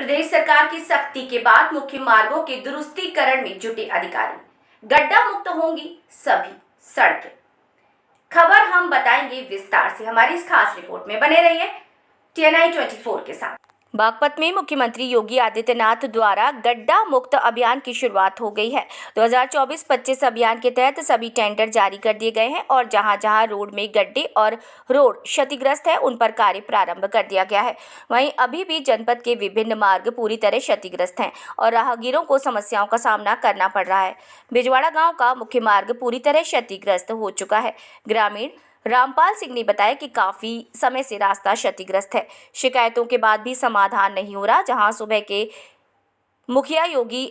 प्रदेश सरकार की सख्ती के बाद मुख्य मार्गों के दुरुस्तीकरण में जुटे अधिकारी। गड्ढा मुक्त होंगी सभी सड़कें। खबर हम बताएंगे विस्तार से हमारी इस खास रिपोर्ट में। बने रहिए TNI 24 के साथ। बागपत में मुख्यमंत्री योगी आदित्यनाथ द्वारा गड्ढा मुक्त अभियान की शुरुआत हो गई है। 2024-25 अभियान के तहत सभी टेंडर जारी कर दिए गए हैं और जहां-जहां रोड में गड्ढे और रोड क्षतिग्रस्त है उन पर कार्य प्रारंभ कर दिया गया है। वहीं अभी भी जनपद के विभिन्न मार्ग पूरी तरह क्षतिग्रस्त हैं और राहगीरों को समस्याओं का सामना करना पड़ रहा है। बिजवाड़ा गाँव का मुख्य मार्ग पूरी तरह क्षतिग्रस्त हो चुका है। ग्रामीण रामपाल सिंह ने बताया कि काफी समय से रास्ता क्षतिग्रस्त है। शिकायतों के बाद भी समाधान नहीं हो रहा। जहां सुबह के मुखिया योगी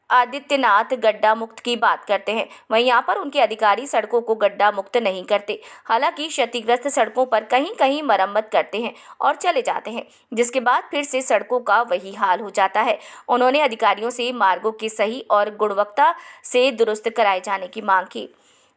आदित्यनाथ गड्ढा मुक्त की बात करते हैं, वहीं यहां पर उनके अधिकारी सड़कों को गड्ढा मुक्त नहीं करते। हालांकि क्षतिग्रस्त सड़कों पर कहीं-कहीं मरम्मत करते हैं और चले जाते हैं, जिसके बाद फिर से सड़कों का वही हाल हो जाता है। उन्होंने अधिकारियों से मार्गों की सही और गुणवत्ता से दुरुस्त कराए जाने की मांग की।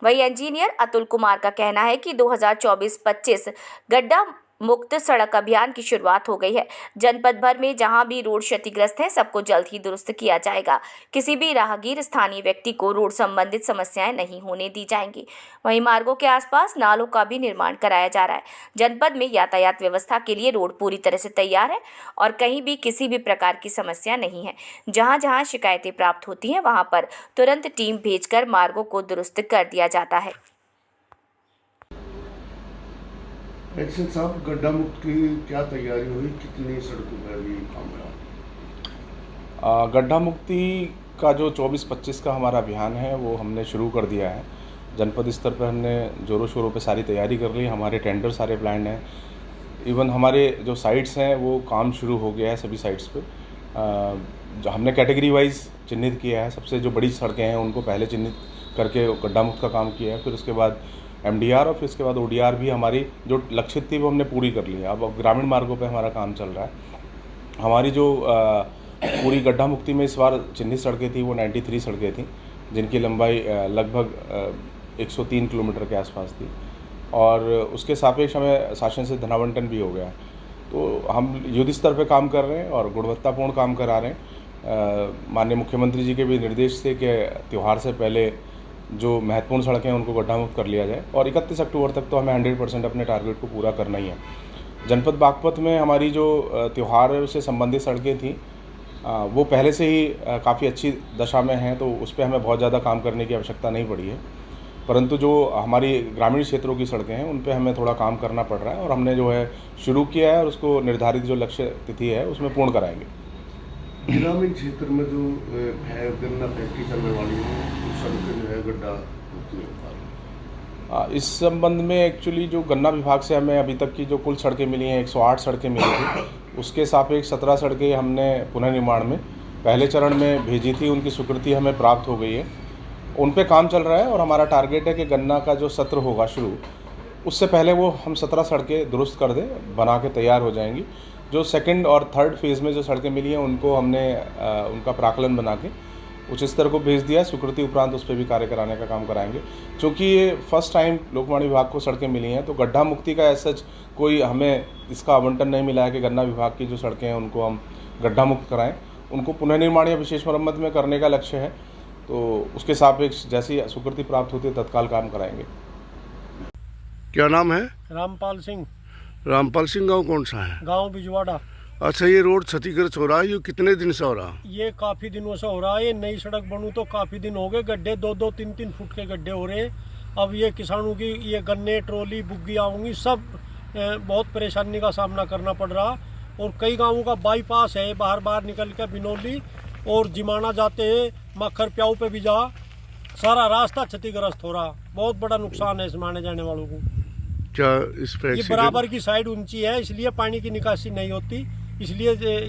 वही इंजीनियर अतुल कुमार का कहना है कि 2024-25 गड्ढा मुक्त सड़क अभियान की शुरुआत हो गई है। जनपद भर में जहां भी रोड क्षतिग्रस्त है सबको जल्द ही दुरुस्त किया जाएगा। किसी भी राहगीर स्थानीय व्यक्ति को रोड संबंधित समस्याएं नहीं होने दी जाएंगी। वहीं मार्गों के आसपास नालों का भी निर्माण कराया जा रहा है। जनपद में यातायात व्यवस्था के लिए रोड पूरी तरह से तैयार है और कहीं भी किसी भी प्रकार की समस्या नहीं है। जहां जहां शिकायतें प्राप्त होती हैं वहां पर तुरंत टीम भेजकर मार्गों को दुरुस्त कर दिया जाता है। एक्शन साहब, गड्ढा मुक्त की क्या तैयारी हुई, कितनी सड़कों पर अभी काम रहा? गड्ढा मुक्ति का जो 24-25 का हमारा अभियान है वो हमने शुरू कर दिया है। जनपद स्तर पर हमने जोरों शोरों पे सारी तैयारी कर ली। हमारे टेंडर सारे प्लान हैं। इवन हमारे जो साइट्स हैं वो काम शुरू हो गया है सभी साइट्स पे। जो हमने कैटेगरी वाइज चिन्हित किया है, सबसे जो बड़ी सड़कें हैं उनको पहले चिन्हित करके गड्ढा मुक्त का काम किया है। फिर उसके बाद MDR और फिर उसके बाद ODR भी हमारी जो लक्षित थी वो हमने पूरी कर ली है। अब ग्रामीण मार्गों पे हमारा काम चल रहा है। हमारी जो पूरी गड्ढा मुक्ति में इस बार चिन्हित सड़कें थी वो 93 सड़कें थी, जिनकी लंबाई लगभग 103 किलोमीटर के आसपास थी और उसके सापेक्ष हमें शासन से धनावंटन भी हो गया। तो हम युद्ध स्तर पर काम कर रहे हैं और गुणवत्तापूर्ण काम करा रहे हैं। माननीय मुख्यमंत्री जी के भी निर्देश थे कि त्यौहार से पहले जो महत्वपूर्ण सड़कें हैं उनको गड्ढा मुक्त कर लिया जाए और 31 अक्टूबर तक तो हमें 100% अपने टारगेट को पूरा करना ही है। जनपद बागपत में हमारी जो त्यौहार से संबंधित सड़कें थी वो पहले से ही काफ़ी अच्छी दशा में हैं, तो उस पर हमें बहुत ज़्यादा काम करने की आवश्यकता नहीं पड़ी है। परंतु जो हमारी ग्रामीण क्षेत्रों की सड़कें हैं उन पर हमें थोड़ा काम करना पड़ रहा है और हमने जो है शुरू किया है और उसको निर्धारित जो लक्ष्य तिथि है उसमें पूर्ण कराएंगे। ग्रामीण क्षेत्र में जो गन्ना फैक्ट्री चलने वाली है उस सड़कें जो है गड्ढा मुक्त। इस संबंध में एक्चुअली जो गन्ना विभाग से हमें अभी तक की जो कुल सड़कें मिली हैं 108 सड़कें मिली थी, उसके सापेक्ष 17 सड़कें हमने पुनर्निर्माण में पहले चरण में भेजी थी। उनकी स्वीकृति हमें प्राप्त हो गई है, उन पे काम चल रहा है और हमारा टारगेट है कि गन्ना का जो सत्र होगा शुरू, उससे पहले वो हम 17 सड़कें दुरुस्त कर दें, बना के तैयार हो जाएंगी। जो सेकंड और थर्ड फेज़ में जो सड़कें मिली हैं उनको हमने उनका प्राकलन बना के उच्च स्तर को भेज दिया। स्वीकृति उपरांत उस पर भी कार्य कराने का काम कराएंगे। क्योंकि ये फर्स्ट टाइम लोकवाणी विभाग को सड़कें मिली हैं, तो गड्ढा मुक्ति का ऐसा कोई हमें इसका आवंटन नहीं मिला है कि गन्ना विभाग की जो सड़कें हैं उनको हम गड्ढा मुक्त कराएँ। उनको पुनर्निर्माण या विशेष मरम्मत में करने का लक्ष्य है, तो उसके सापेक्ष जैसी स्वीकृति प्राप्त होती है तत्काल काम कराएंगे। क्या नाम है? रामपाल सिंह। रामपाल सिंह, गाँव कौन सा है? गांव बिजवाड़ा। अच्छा, ये रोड क्षतिग्रस्त हो रहा है, ये कितने दिन से हो रहा है? ये काफ़ी दिनों से हो रहा है। ये नई सड़क बनू तो काफ़ी दिन हो गए। गड्ढे 2-2, 3-3 फुट के गड्ढे हो रहे हैं। अब ये किसानों की ये गन्ने, ट्रॉली, बुग्गी आऊँगी, सब बहुत परेशानी का सामना करना पड़ रहा। और कई गाँवों का बाईपास है, बाहर निकल के बिनौली और जिमाना जाते हैं, मक्खर प्याऊ पे भी जा, सारा रास्ता क्षतिग्रस्त हो रहा। बहुत बड़ा नुकसान है इस आने जाने वालों को। क्या इस पे ये बराबर की साइड ऊंची है, इसलिए पानी की निकासी नहीं होती, इसलिए